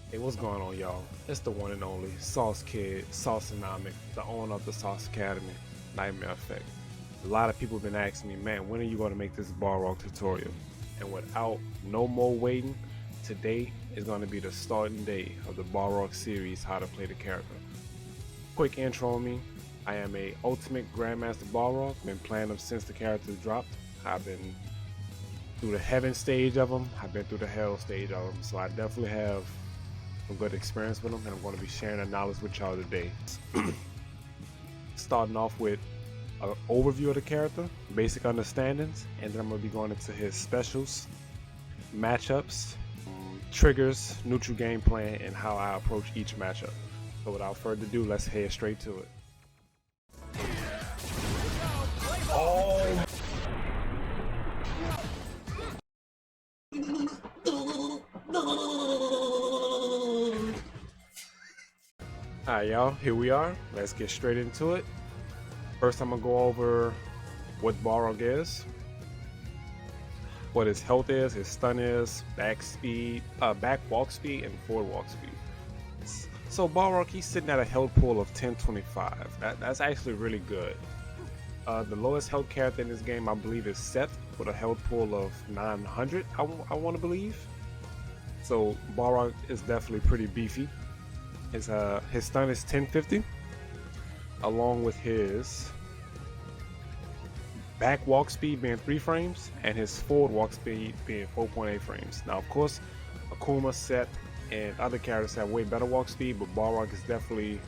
Hey, what's going on, y'all? It's the one and only Sauce Kid, Sauceonomic, the owner of the Sauce Academy, Nightmare Effect. A lot of people have been asking me, man, when are you going to make this Balrog tutorial? And without no more waiting, today is going to be the starting day of the Balrog series, How to Play the Character. Quick intro on me. I am a Ultimate Grandmaster Balrog. Been playing them since the characters dropped. I've been through the heaven stage of them. I've been through the hell stage of them. So I definitely have a good experience with them, and I'm going to be sharing that knowledge with y'all today. Starting off with an overview of the character, basic understandings, and then I'm going to be going into his specials, matchups, triggers, neutral game plan, and how I approach each matchup. So without further ado, let's head straight to it. Oh! Alright, y'all, here we are. Let's get straight into it. First, I'm gonna go over what Balrog is, what his health is, his stun is, back walk speed, and forward walk speed. So Balrog, he's sitting at a health pool of 1025. That's actually really good. The lowest health character in this game, I believe, is Seth with a health pool of 900. I want to believe. So Balrog is definitely pretty beefy. His stun is 1050, along with his back walk speed being 3 frames and his forward walk speed being 4.8 frames. Now, of course, Akuma, Seth, and other characters have way better walk speed, but Balrog is definitely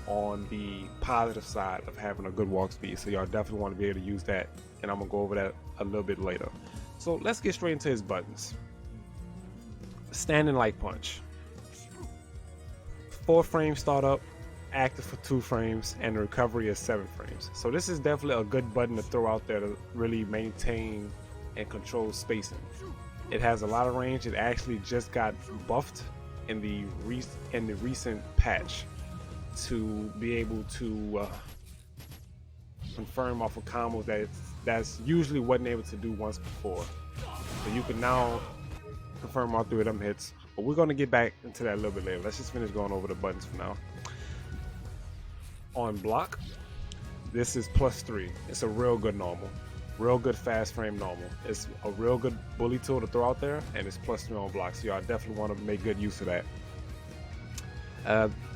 on the positive side of having a good walk speed. So y'all definitely want to be able to use that, and I'm gonna go over that a little bit later. So let's get straight into his buttons. Standing light punch. 4 frame startup, active for 2 frames, and the recovery is 7 frames. So this is definitely a good button to throw out there to really maintain and control spacing. It has a lot of range. It actually just got buffed in the recent patch to be able to confirm off of combos that's usually wasn't able to do once before. So you can now confirm all 3 of them hits. But we're going to get back into that a little bit later. Let's just finish going over the buttons for now. On block, this is +3. It's a real good normal. Real good fast frame normal. It's a real good bully tool to throw out there, and it's +3 on block. So y'all definitely want to make good use of that.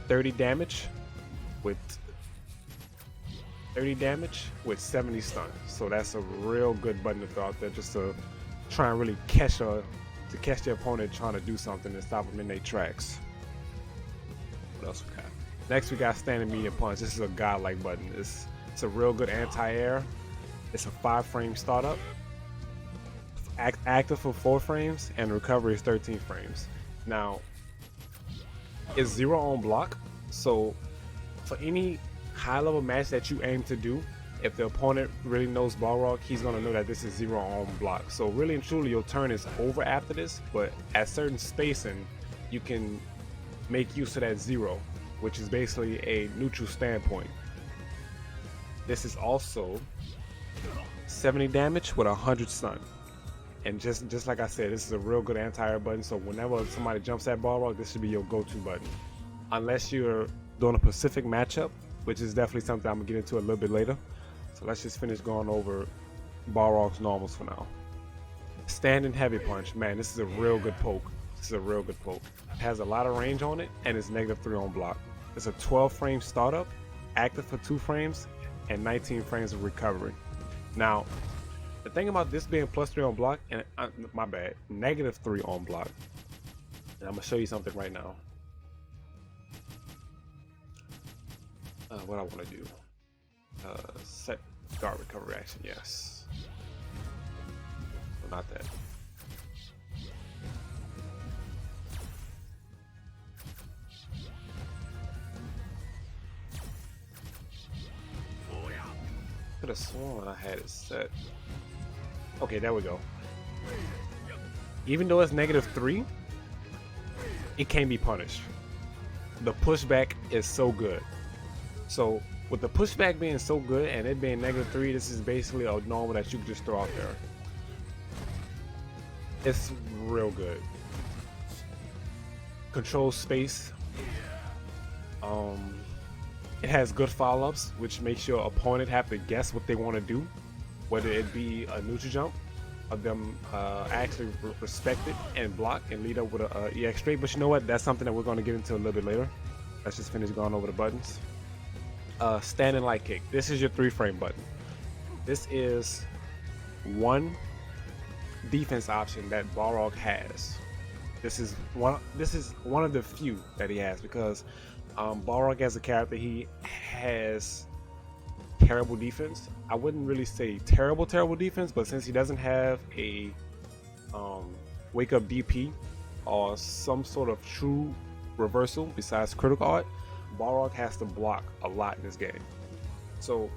30 damage with 70 stun. So that's a real good button to throw out there, just to try and really catch the opponent trying to do something and stop them in their tracks. What else we got? Next, we got standing medium punch. This is a godlike button. It's a real good anti-air. It's a 5 frame startup, active for 4 frames, and recovery is 13 frames. Now, it's 0 on block, so for any high level match that you aim to do, if the opponent really knows Balrog, he's going to know that this is 0 on block. So really and truly, your turn is over after this, but at certain spacing, you can make use of that 0, which is basically a neutral standpoint. This is also 70 damage with 100 stun. And just like I said, this is a real good anti-air button, so whenever somebody jumps at Balrog, this should be your go-to button. Unless you're doing a specific matchup, which is definitely something I'm going to get into a little bit later. So let's just finish going over Balrog's normals for now. Standing heavy punch. Man, this is a real good poke. This is a real good poke. It has a lot of range on it, and it's -3 on block. It's a 12 frame startup, active for 2 frames, and 19 frames of recovery. Now, the thing about this being +3 on block, and my bad, -3 on block. And I'm going to show you something right now. What I want to do. Set guard recovery action, yes. Well, not that. Could have sworn I had it set. Okay, there we go. Even though it's -3, it can be punished. The pushback is so good. So with the pushback being so good and it being -3, this is basically a normal that you can just throw out there. It's real good. controls space. It has good follow-ups, which makes your opponent have to guess what they want to do, whether it be a neutral jump, of them actually respect it and block and lead up with a EX straight. But you know what? That's something that we're going to get into a little bit later. Let's just finish going over the buttons. Standing light kick. This is your 3-frame button. This is one defense option that Balrog has. This is one of the few that he has, because Balrog as a character, he has terrible defense. I wouldn't really say terrible defense, but since he doesn't have a wake up DP or some sort of true reversal besides critical art, Balrog has to block a lot in this game. So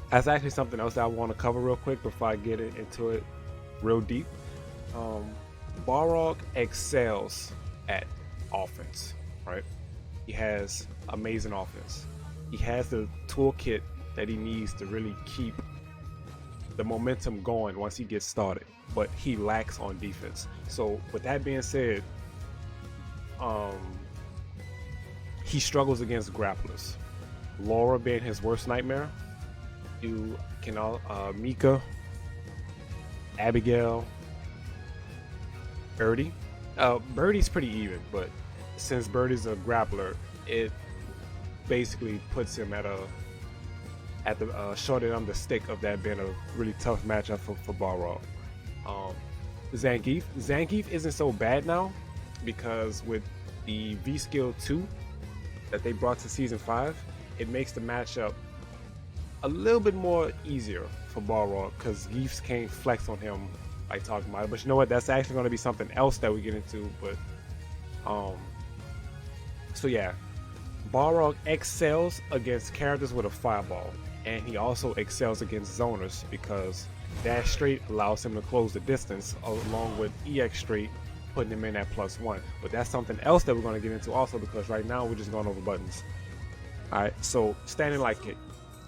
that's actually something else that I want to cover real quick before I get into it real deep. Balrog excels at offense, right? He has amazing offense. He has the toolkit that he needs to really keep the momentum going once he gets started, but he lacks on defense. So with that being said, he struggles against grapplers. Laura being his worst nightmare. You can Mika, Abigail, Birdie. Birdie's pretty even, but since Birdie's a grappler, it basically puts him at the short end of the stick of that being a really tough matchup for Balrog. Zangief isn't so bad now, because with the V skill 2 that they brought to season 5, it makes the matchup a little bit more easier for Balrog, because Geefs can't flex on him like talking about it. But you know what, that's actually going to be something else that we get into. But so yeah, Balrog excels against characters with a fireball, and he also excels against zoners, because dash straight allows him to close the distance, along with EX straight putting him in at +1. But that's something else that we're going to get into also, because right now we're just going over buttons. Alright, so standing light kick.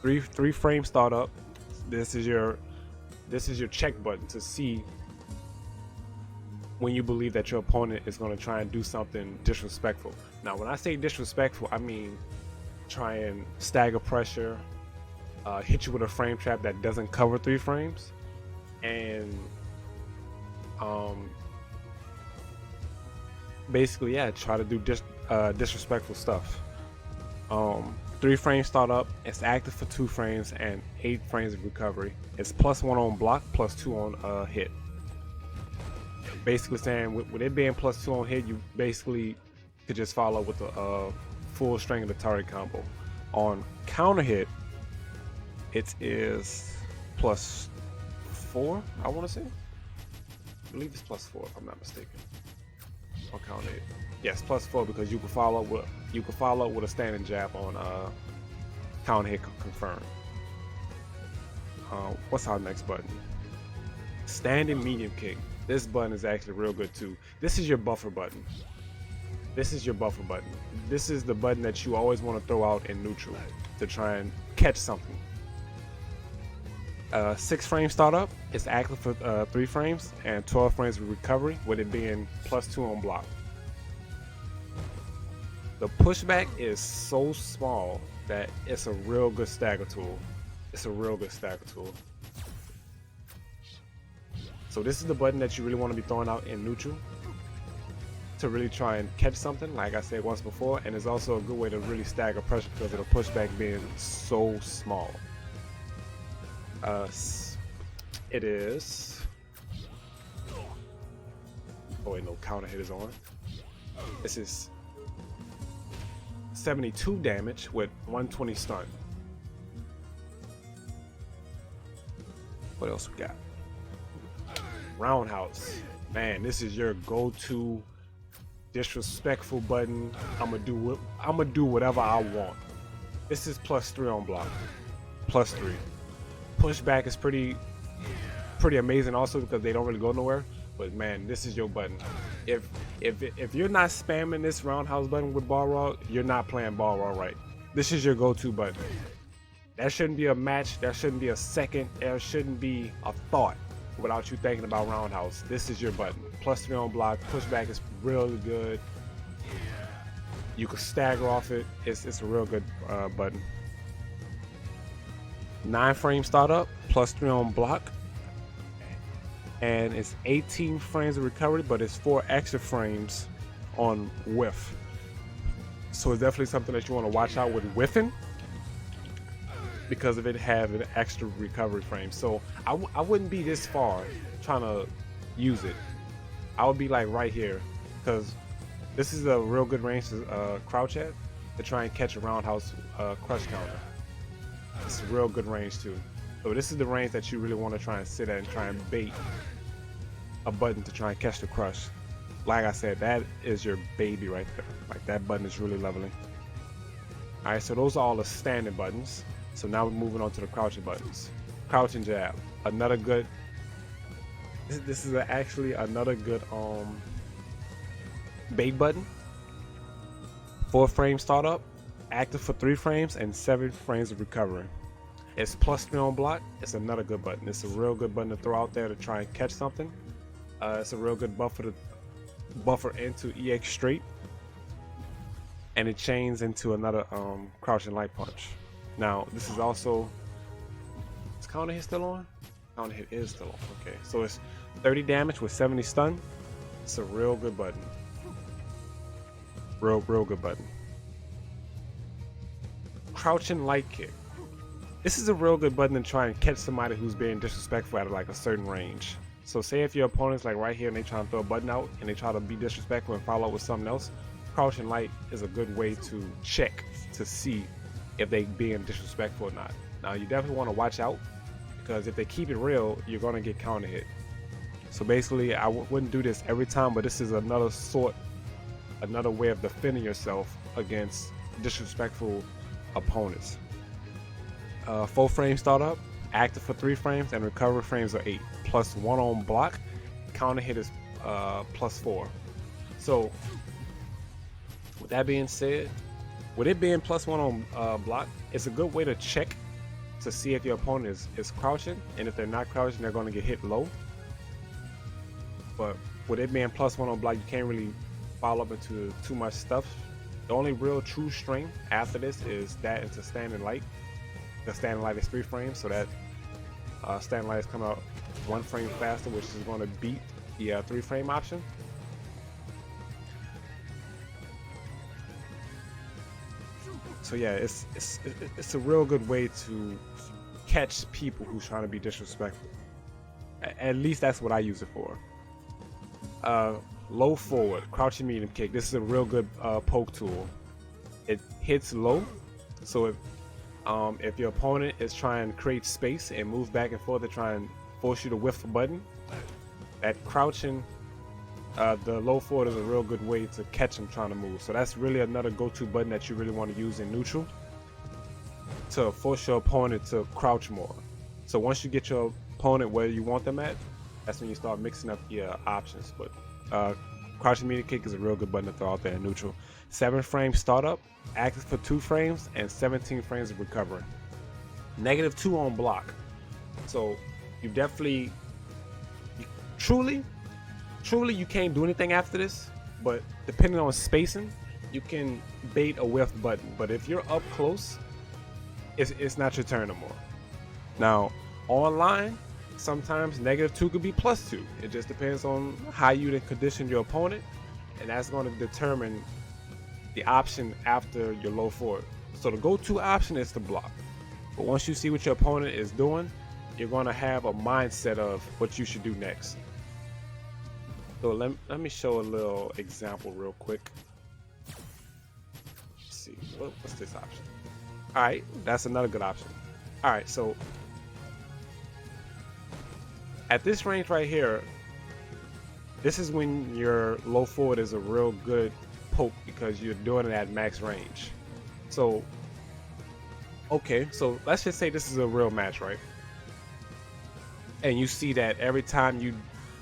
Three frame startup. This is your check button to see when you believe that your opponent is going to try and do something disrespectful. Now when I say disrespectful, I mean try and stagger pressure, hit you with a frame trap that doesn't cover 3 frames, and basically, yeah, try to do disrespectful stuff. 3 frames startup, it's active for 2 frames and 8 frames of recovery. It's +1 on block, +2 on hit. Basically saying with it being +2 on hit, you basically could just follow with a full string of the target combo. On counter hit, it is +4, I want to say. I believe it's +4 if I'm not mistaken. On counter hit, yes, +4, because you can follow with a standing jab on counter hit confirmed. What's our next button? Standing medium kick. This button is actually real good too. This is your buffer button. This is the button that you always want to throw out in neutral to try and catch something. 6 frame startup. It's active for 3 frames and 12 frames of recovery, with it being +2 on block. The pushback is so small that it's a real good stagger tool. So this is the button that you really want to be throwing out in neutral to really try and catch something, like I said once before, and it's also a good way to really stagger pressure because of the pushback being so small. It is. Oh wait, no, counter hit is on. This is 72 damage with 120 stun. What else we got? Roundhouse. Man, this is your go-to disrespectful button. I'ma do whatever I want. This is +3 on block. +3. Pushback is pretty amazing also, because they don't really go nowhere. But man, this is your button. If you're not spamming this roundhouse button with Balrog, you're not playing Balrog right. This is your go-to button. That shouldn't be a match. There shouldn't be a second. There shouldn't be a thought without you thinking about roundhouse. This is your button. +3 on block. Pushback is really good. You can stagger off it. It's a real good button. 9 frame startup, +3 on block, and it's 18 frames of recovery, but it's 4 extra frames on whiff. So it's definitely something that you want to watch out with whiffing, because of it have an extra recovery frame. So I wouldn't be this far trying to use it. I would be like right here, because this is a real good range to crouch at to try and catch a roundhouse crush counter. It's a real good range too. So this is the range that you really want to try and sit at and try and bait a button to try and catch the crush. Like I said, that is your baby right there. Like, that button is really leveling. Alright, so those are all the standing buttons. So now we're moving on to the crouching buttons. Crouch and jab. Another good. This is actually another good bait button. 4 frame startup, active for 3 frames, and 7 frames of recovery. It's +3 on block. It's another good button. It's a real good button to throw out there to try and catch something. It's a real good buffer to buffer into EX straight, and it chains into another crouching light punch. Now this is also, is counter hit still on? Counter hit is still on. Okay, so it's 30 damage with 70 stun. It's a real good button. Real good button. Crouching light kick. This is a real good button to try and catch somebody who's being disrespectful at like a certain range. So say if your opponent's like right here and they try to throw a button out and they try to be disrespectful and follow up with something else, crouching light is a good way to check to see if they being disrespectful or not. Now you definitely want to watch out, because if they keep it real, you're going to get counter hit. So basically I wouldn't do this every time, but this is another way of defending yourself against disrespectful opponents. 4 frame startup, active for 3 frames, and recovery frames are 8. +1 on block, counter hit is +4. So with that being said, with it being +1 on block, it's a good way to check to see if your opponent is crouching, and if they're not crouching, they're going to get hit low. But with it being +1 on block, you can't really follow up into too much stuff. The only real true string after this is that into standing light. The standing light is 3 frames, so that standing light is coming out 1 frame faster, which is going to beat the 3 frame option. So yeah, it's a real good way to catch people who's trying to be disrespectful. At least that's what I use it for. Low forward, crouching medium kick. This is a real good poke tool. It hits low, so if your opponent is trying to create space and move back and forth to try and force you to whiff a button, that crouching, the low forward is a real good way to catch them trying to move. So that's really another go-to button that you really want to use in neutral to force your opponent to crouch more. So once you get your opponent where you want them at, that's when you start mixing up your options. But crouching medium kick is a real good button to throw out there in neutral. 7 frame startup, active for 2 frames, and 17 frames of recovery. -2 on block. So you definitely, truly you can't do anything after this, but depending on spacing, you can bait a whiff button. But if you're up close, it's not your turn no more. Now online, sometimes -2 could be +2. It just depends on how you condition your opponent, and that's going to determine the option after your low forward. So the go-to option is to block, but once you see what your opponent is doing, you're going to have a mindset of what you should do next. So let me show a little example real quick. Let's see, what's this option? All right, that's another good option. All right, so at this range right here, this is when your low forward is a real good poke, because you're doing it at max range. So okay, so let's just say this is a real match, right? And you see that every time you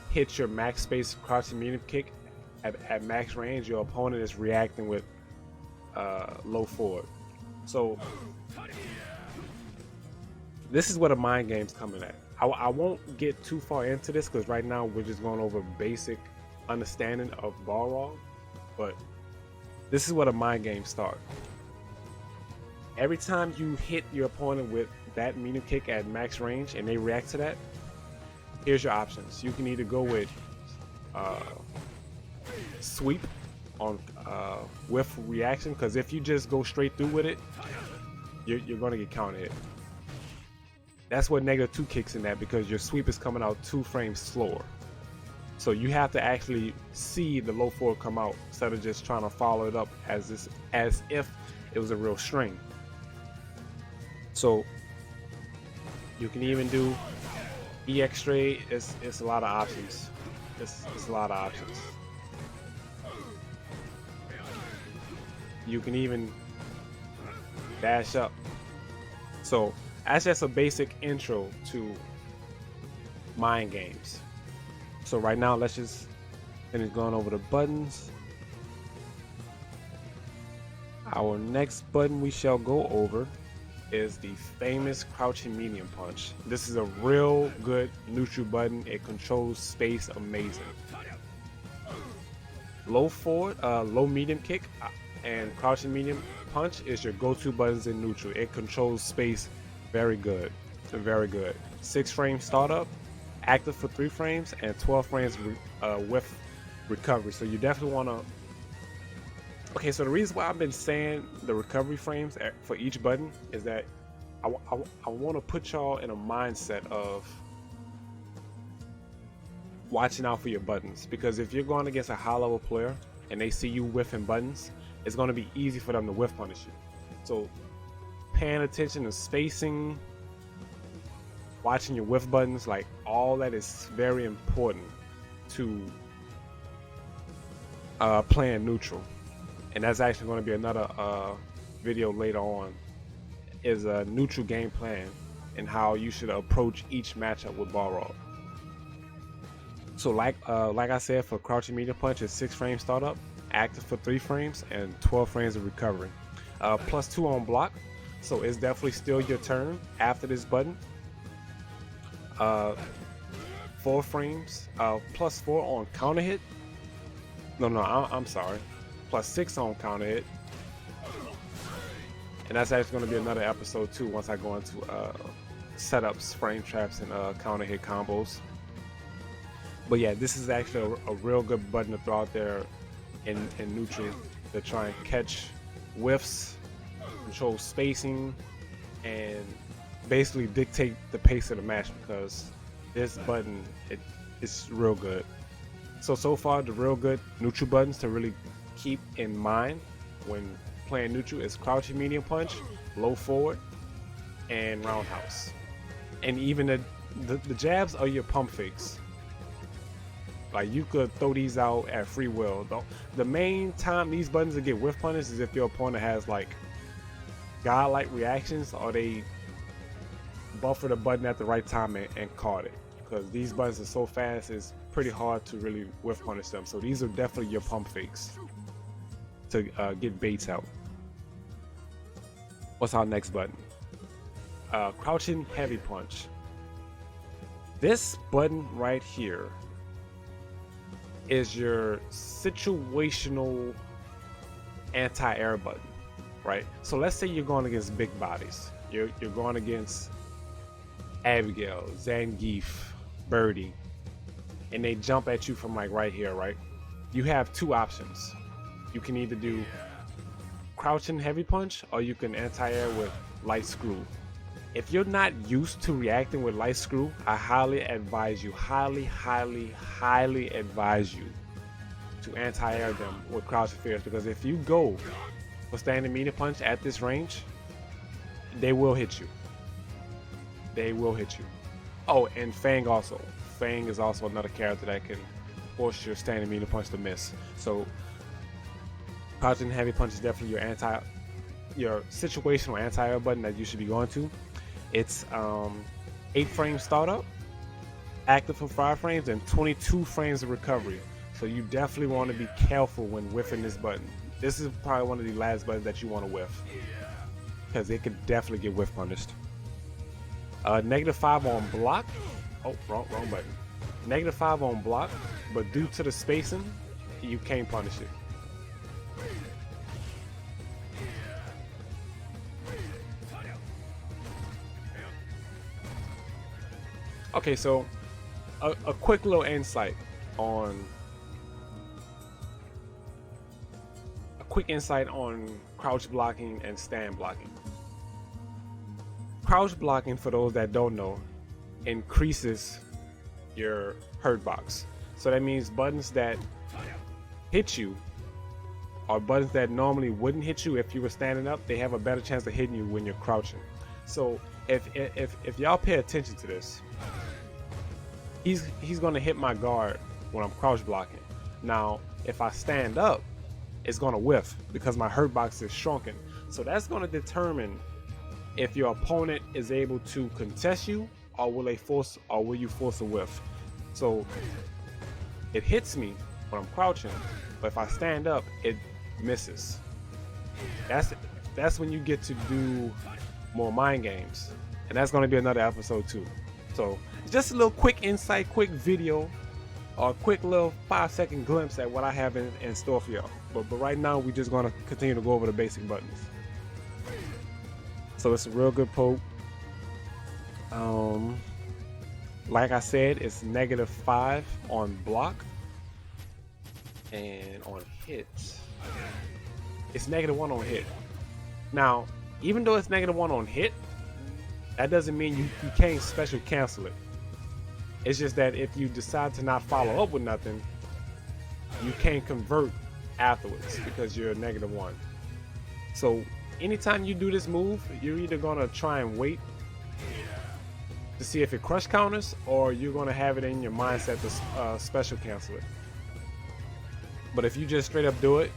hit your max space crouching medium kick at max range, your opponent is reacting with low forward. So this is where the mind game's coming at. I won't get too far into this, because right now we're just going over basic understanding of Balrog, but this is where the mind games start. Every time you hit your opponent with that medium kick at max range and they react to that, here's your options. You can either go with sweep on whiff reaction, because if you just go straight through with it, you're going to get counter hit. That's what -2 kicks in that, because your sweep is coming out 2 frames slower. So you have to actually see the low forward come out instead of just trying to follow it up as if it was a real string. So you can even do EX straight. It's a lot of options. It's a lot of options. You can even dash up. So that's just a basic intro to mind games. So right now, let's just finish going over the buttons. Our next button we shall go over is the famous crouching medium punch. This is a real good neutral button. It controls space amazing. Low forward, low medium kick, and crouching medium punch is your go-to buttons in neutral. It controls space very good, very good. 6 frame startup, active for 3 frames, and 12 frames with recovery. So you definitely want to. Okay, so the reason why I've been saying the recovery frames for each button is that I want to put y'all in a mindset of watching out for your buttons, because if you're going against a high level player and they see you whiffing buttons, it's going to be easy for them to whiff punish you. So paying attention to spacing, watching your whiff buttons, like all that is very important to playing neutral. And that's actually going to be another video later on, is a neutral game plan and how you should approach each matchup with Balrog. So like I said, for crouching medium punch, it's 6 frames startup, active for 3 frames, and 12 frames of recovery. +2 on block, so it's definitely still your turn after this button. 4 frames, +4 on counter hit. No, I'm sorry. +6 on counter hit. And that's actually going to be another episode too, once I go into setups, frame traps, and counter hit combos. But yeah, this is actually a real good button to throw out there in neutral to try and catch whiffs, control spacing, and basically dictate the pace of the match, because this button, it's real good. So far, the real good neutral buttons to really keep in mind when playing neutral is crouching medium punch, low forward, and roundhouse. And even the jabs are your pump fakes. Like, you could throw these out at free will. The main time these buttons will get whiff punished is if your opponent has like godlike reactions, or they buffer the button at the right time and caught it. Because these buttons are so fast, it's pretty hard to really whiff punish them. So these are definitely your pump fakes to get baits out. What's our next button? Crouching heavy punch. This button right here is your situational anti-air button, right? So let's say you're going against big bodies. You're going against Abigail, Zangief, Birdie, and they jump at you from like right here, right? You have 2 options. You can either do crouching heavy punch, or you can anti-air with light screw. If you're not used to reacting with light screw, I highly advise you, highly advise you to anti-air them with crouching fierce, because if you go for standing medium punch at this range, they will hit you. They will hit you. Oh, and Fang also. Fang is also another character that can force your standing medium punch to miss. So crouching heavy punch is definitely your situational anti-air button that you should be going to. It's 8 frame startup, active for 5 frames, and 22 frames of recovery. So you definitely want to be careful when whiffing this button. This is probably one of the last buttons that you want to whiff, because it could definitely get whiff punished. -5 on block. Oh, wrong button. -5 on block, but due to the spacing, you can't punish it. Okay, so a quick little insight on crouch blocking and stand blocking. Crouch blocking, for those that don't know, increases your hurt box. So that means buttons that hit you, or buttons that normally wouldn't hit you if you were standing up, they have a better chance of hitting you when you're crouching. So if y'all pay attention to this, he's gonna hit my guard when I'm crouch blocking. Now, if I stand up, it's gonna whiff because my hurt box is shrunken. So that's gonna determine if your opponent is able to contest you, or will you force a whiff. So it hits me when I'm crouching, but if I stand up, it misses. That's when you get to do more mind games, and that's going to be another episode too. So just a little quick insight, quick video, or a quick little 5-second glimpse at what I have in store for y'all. But right now we're just going to continue to go over the basic buttons. So it's a real good poke. Like I said, it's -5 on block, and on hit it's -1 on hit. Now, even though it's -1 on hit, that doesn't mean you can't special cancel it. It's just that if you decide to not follow up with nothing, you can't convert afterwards because you're -1. So anytime you do this move, you're either gonna try and wait to see if it crush counters, or you're gonna have it in your mindset to special cancel it. But if you just straight up do it,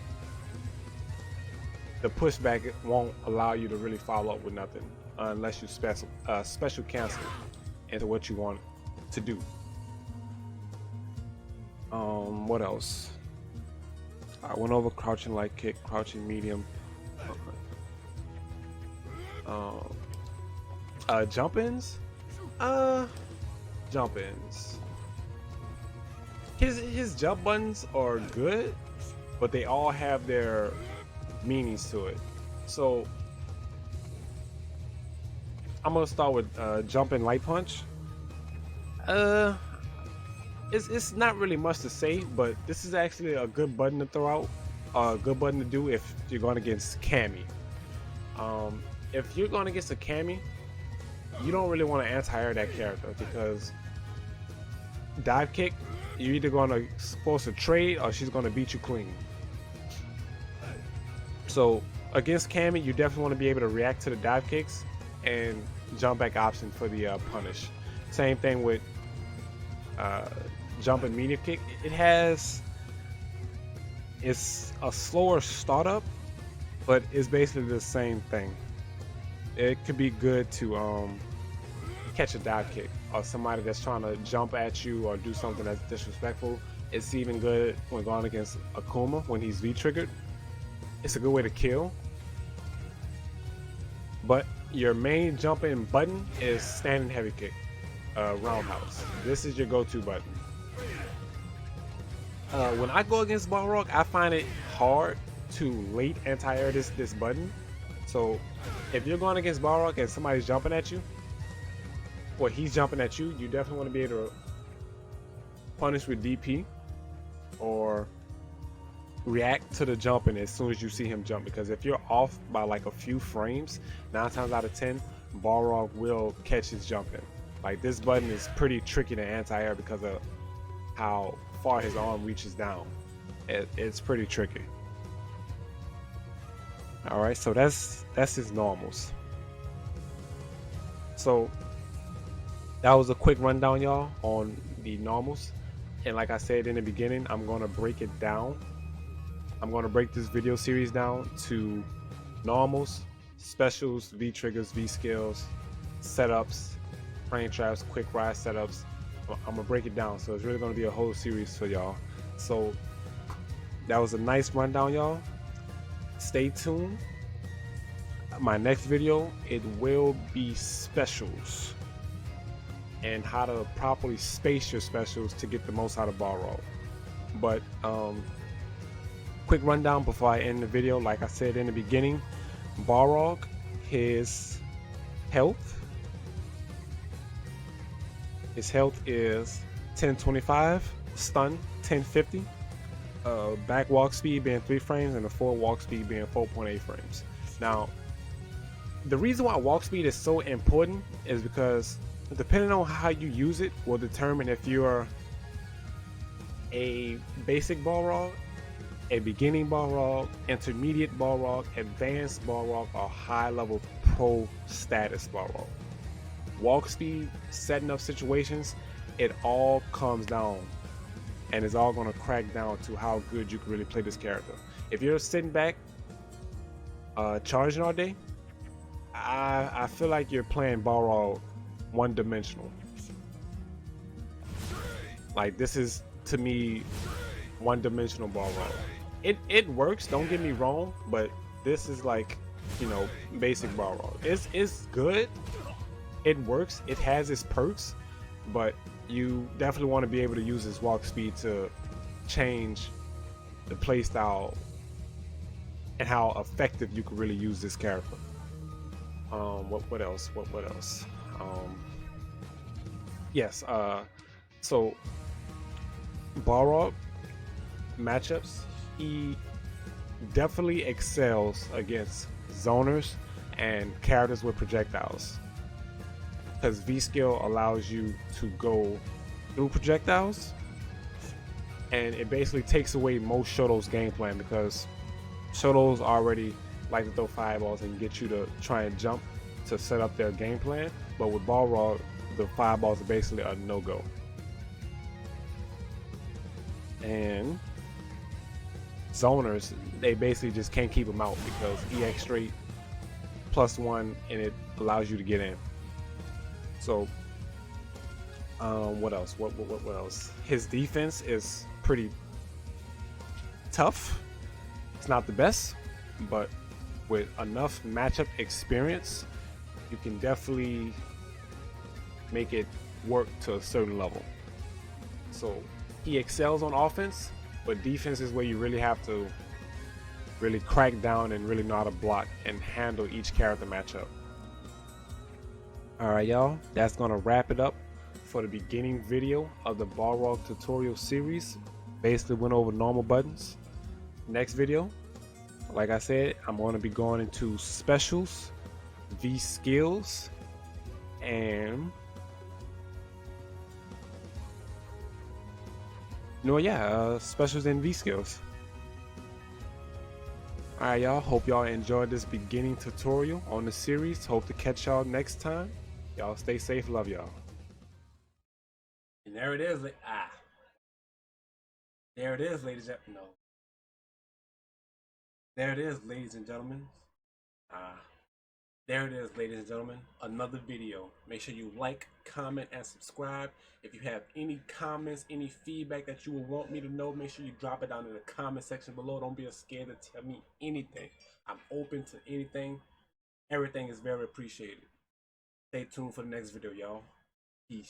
the pushback won't allow you to really follow up with nothing unless you special cancel into what you want to do. What else? I went over crouching light kick, crouching medium. Jump-ins? Jump-ins. His jump buttons are good, but they all have their meanings to it. So I'm gonna start with jumping light punch. It's not really much to say, but this is actually a good button to throw out, a good button to do if you're going against Cammy. If you're going against a Cammy, you don't really want to anti-air that character, because dive kick, you're either going to supposed to trade or she's going to beat you clean. So against Cammy, you definitely want to be able to react to the dive kicks and jump back option for the punish. Same thing with jump and medium kick. It's a slower startup, but it's basically the same thing. It could be good to catch a dive kick, or somebody that's trying to jump at you or do something that's disrespectful. It's even good when going against Akuma when he's V-triggered. It's a good way to kill. But your main jumping button is standing heavy kick, roundhouse. This is your go-to button. When I go against Balrog, I find it hard to late anti-air this button. So if you're going against Balrog and somebody's jumping at you, or he's jumping at you, you definitely want to be able to punish with DP or react to the jumping as soon as you see him jump. Because if you're off by like a few frames, 9 times out of 10, Balrog will catch his jumping. Like, this button is pretty tricky to anti-air because of how far his arm reaches down. It's pretty tricky. Alright, so that's his normals. So that was a quick rundown, y'all, on the normals. And like I said in the beginning, I'm going to break it down. I'm going to break this video series down to normals, specials, V-triggers, V-skills, setups, frame traps, quick rise setups. I'm going to break it down, so it's really going to be a whole series for y'all. So that was a nice rundown, y'all. Stay tuned. My next video, it will be specials and how to properly space your specials to get the most out of Balrog. But quick rundown before I end the video. Like I said in the beginning, Balrog, his health is 1025, stun 1050, back walk speed being 3 frames, and the forward walk speed being 4.8 frames. Now, the reason why walk speed is so important is because depending on how you use it will determine if you're a basic Balrog, a beginning Balrog, intermediate Balrog, advanced Balrog, or high level pro status Balrog. Walk speed, setting up situations, it all comes down and it's all going to crack down to how good you can really play this character. If you're sitting back charging all day, I feel like you're playing Balrog one-dimensional. Like, this is to me one-dimensional Balrog. It works, don't get me wrong, but this is like, you know, basic Balrog. It's good, it works, it has its perks, but you definitely want to be able to use this walk speed to change the playstyle and how effective you can really use this character. What else? What else? Yes. So Balrog matchups, he definitely excels against zoners and characters with projectiles, because V skill allows you to go through projectiles, and it basically takes away most Shoto's game plan, because Shoto's already like to throw fireballs and get you to try and jump to set up their game plan, but with Balrog, the fireballs are basically a no-go. And zoners, they basically just can't keep them out because EX straight +1 and it allows you to get in. So what else? What else? His defense is pretty tough. It's not the best, but with enough matchup experience, you can definitely make it work to a certain level. So he excels on offense, but defense is where you really have to really crack down and really know how to block and handle each character matchup. Alright y'all, that's gonna wrap it up for the beginning video of the Balrog tutorial series. Basically went over normal buttons. Next video, like I said, I'm going to be going into specials, V skills, and specials and V skills. Alright y'all, hope y'all enjoyed this beginning tutorial on the series. Hope to catch y'all next time. Y'all stay safe, love y'all. And there it is, there it is, ladies and no. There it is, ladies and gentlemen. There it is, ladies and gentlemen. Another video. Make sure you like, comment, and subscribe. If you have any comments, any feedback that you would want me to know, make sure you drop it down in the comment section below. Don't be scared to tell me anything. I'm open to anything. Everything is very appreciated. Stay tuned for the next video, y'all. Peace.